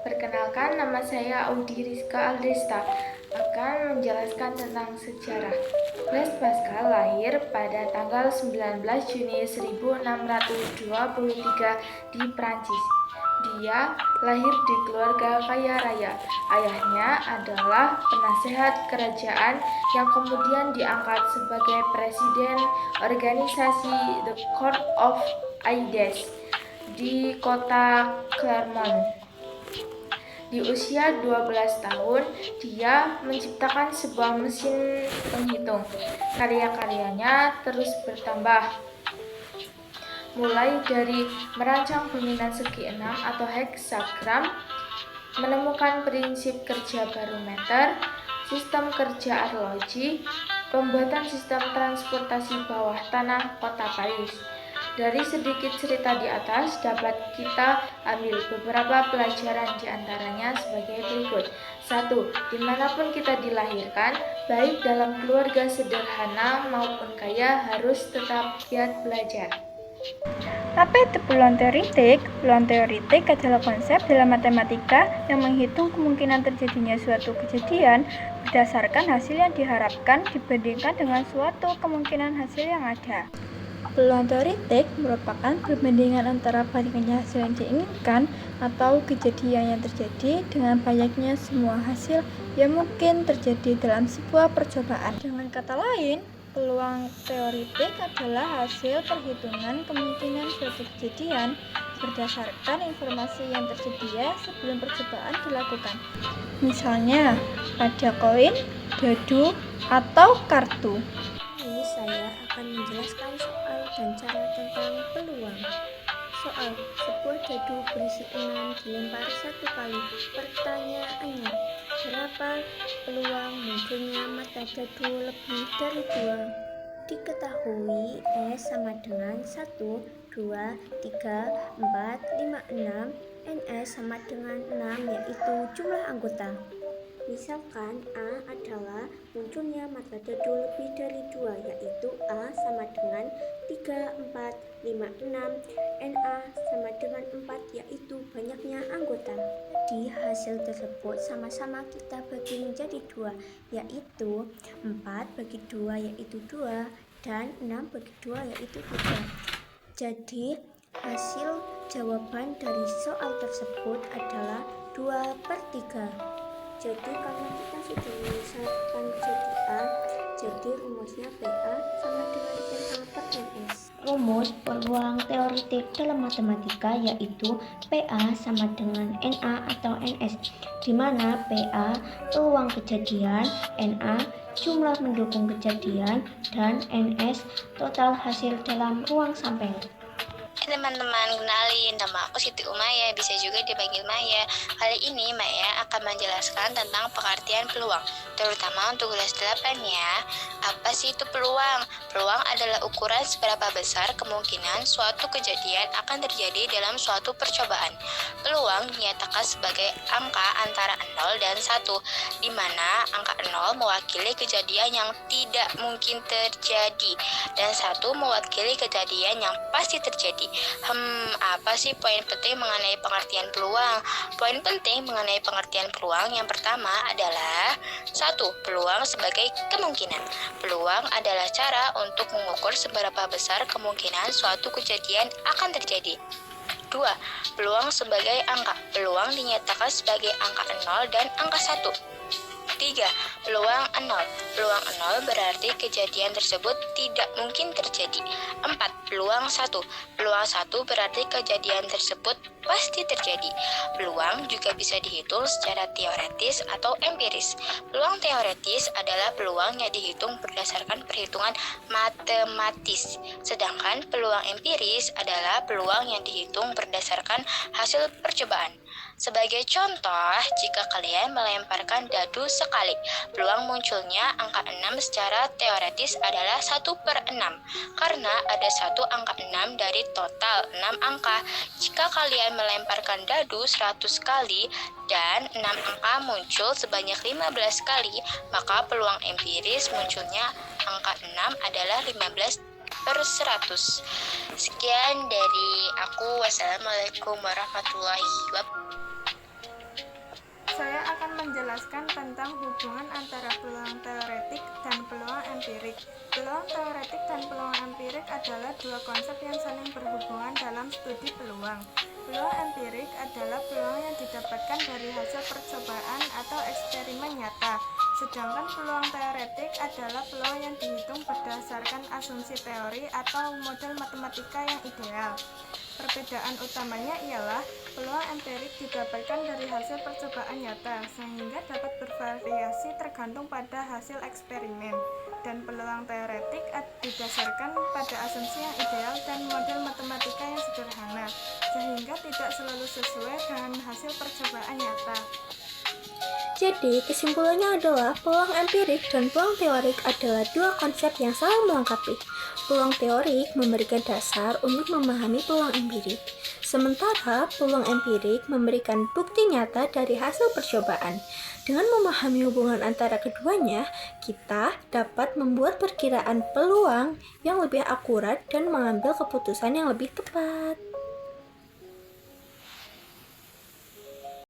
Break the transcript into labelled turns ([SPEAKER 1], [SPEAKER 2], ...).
[SPEAKER 1] Perkenalkan, nama saya Audi Rizka Aldesta, akan menjelaskan tentang sejarah. Blaise Pascal lahir pada tanggal 19 Juni 1623 di Prancis. Dia lahir di keluarga kaya raya. Ayahnya adalah penasehat kerajaan yang kemudian diangkat sebagai presiden organisasi The Court of Aides di kota Clermont. Di usia 12 tahun, dia menciptakan sebuah mesin penghitung. Karya-karyanya terus bertambah, mulai dari merancang bilangan segi 6 atau heksagram, menemukan prinsip kerja barometer, sistem kerja arloji, pembuatan sistem transportasi bawah tanah kota Paris. Dari sedikit cerita di atas dapat kita ambil beberapa pelajaran diantaranya sebagai berikut. 1. Dimanapun kita dilahirkan, baik dalam keluarga sederhana maupun kaya, harus tetap giat belajar.
[SPEAKER 2] Apa itu peluang teoritik? Peluang teoritik adalah konsep dalam matematika yang menghitung kemungkinan terjadinya suatu kejadian berdasarkan hasil yang diharapkan dibandingkan dengan suatu kemungkinan hasil yang ada. Peluang teoritik merupakan perbandingan antara banyaknya hasil yang diinginkan atau kejadian yang terjadi dengan banyaknya semua hasil yang mungkin terjadi dalam sebuah percobaan. Dengan kata lain, peluang teoritik adalah hasil perhitungan kemungkinan suatu kejadian berdasarkan informasi yang tersedia sebelum percobaan dilakukan. Misalnya, pada koin, dadu, atau kartu.
[SPEAKER 3] Ini saya akan menjelaskan soal dan cara tentang peluang. Soal, sebuah dadu berisi 6 dilempar 1 kali. Pertanyaannya, berapa peluang munculnya mata dadu lebih dari 2? Diketahui S sama dengan 1, 2, 3, 4, 5, 6. NS sama dengan 6, yaitu jumlah anggota. Misalkan A adalah munculnya mata dadu lebih dari 2, yaitu A sama dengan 3, 4, 5, 6. NA sama dengan 4, yaitu banyaknya anggota. Di hasil tersebut sama-sama kita bagi menjadi 2, yaitu 4 bagi 2 yaitu 2, dan 6 bagi 2 yaitu 3. Jadi hasil jawaban dari soal tersebut adalah 2/3. Jadi karena kita sudah menyelesaikan jadi A, jadi rumusnya PA sama dengan NA per NS. Rumus peluang teoritik dalam matematika yaitu PA sama dengan NA atau NS, di mana PA peluang kejadian, NA jumlah mendukung kejadian, dan NS total hasil dalam ruang sampel.
[SPEAKER 4] Teman-teman, kenalin, nama aku Siti Umaya, bisa juga dipanggil Maya. Kali ini Maya akan menjelaskan tentang pengertian peluang, terutama untuk kelas 8 ya. Apa sih itu peluang? Peluang adalah ukuran seberapa besar kemungkinan suatu kejadian akan terjadi dalam suatu percobaan. Peluang dinyatakan sebagai angka antara 0 dan 1, di mana angka 0 mewakili kejadian yang tidak mungkin terjadi, dan 1 mewakili kejadian yang pasti terjadi. Apa sih poin penting mengenai pengertian peluang? Poin penting mengenai pengertian peluang yang pertama adalah 1. Peluang sebagai kemungkinan. Peluang adalah cara untuk mengukur seberapa besar kemungkinan suatu kejadian akan terjadi. 2. Peluang sebagai angka. Peluang dinyatakan sebagai angka 0 dan angka 1. 3. Peluang 0. Peluang 0 berarti kejadian tersebut tidak mungkin terjadi. 4. Peluang 1. Peluang 1 berarti kejadian tersebut pasti terjadi. Peluang juga bisa dihitung secara teoretis atau empiris. Peluang teoretis adalah peluang yang dihitung berdasarkan perhitungan matematis. Sedangkan peluang empiris adalah peluang yang dihitung berdasarkan hasil percobaan. Sebagai contoh, jika kalian melemparkan dadu sekali, peluang munculnya angka 6 secara teoretis adalah 1/6, karena ada satu angka 6 dari total 6 angka. Jika kalian melemparkan dadu 100 kali dan 6 angka muncul sebanyak 15 kali, maka peluang empiris munculnya angka 6 adalah 15/100. Sekian dari aku. Wassalamualaikum warahmatullahi wabarakatuh.
[SPEAKER 2] Saya akan menjelaskan tentang hubungan antara peluang teoretik dan peluang empirik. Peluang teoretik dan peluang empirik adalah dua konsep yang saling berhubungan dalam studi peluang. Peluang empirik adalah peluang yang didapatkan dari hasil percobaan atau eksperimen nyata, sedangkan peluang teoretik adalah peluang yang dihitung berdasarkan asumsi teori atau model matematika yang ideal. Perbedaan utamanya ialah peluang empirik didapatkan dari hasil percobaan nyata, sehingga dapat bervariasi tergantung pada hasil eksperimen, dan peluang teoretik didasarkan pada asumsi yang ideal dan model matematika yang sederhana, sehingga tidak selalu sesuai dengan hasil percobaan nyata.
[SPEAKER 3] Jadi, kesimpulannya adalah peluang empirik dan peluang teorik adalah dua konsep yang saling melengkapi. Peluang teorik memberikan dasar untuk memahami peluang empirik, sementara peluang empirik memberikan bukti nyata dari hasil percobaan. Dengan memahami hubungan antara keduanya, kita dapat membuat perkiraan peluang yang lebih akurat dan mengambil keputusan yang lebih tepat.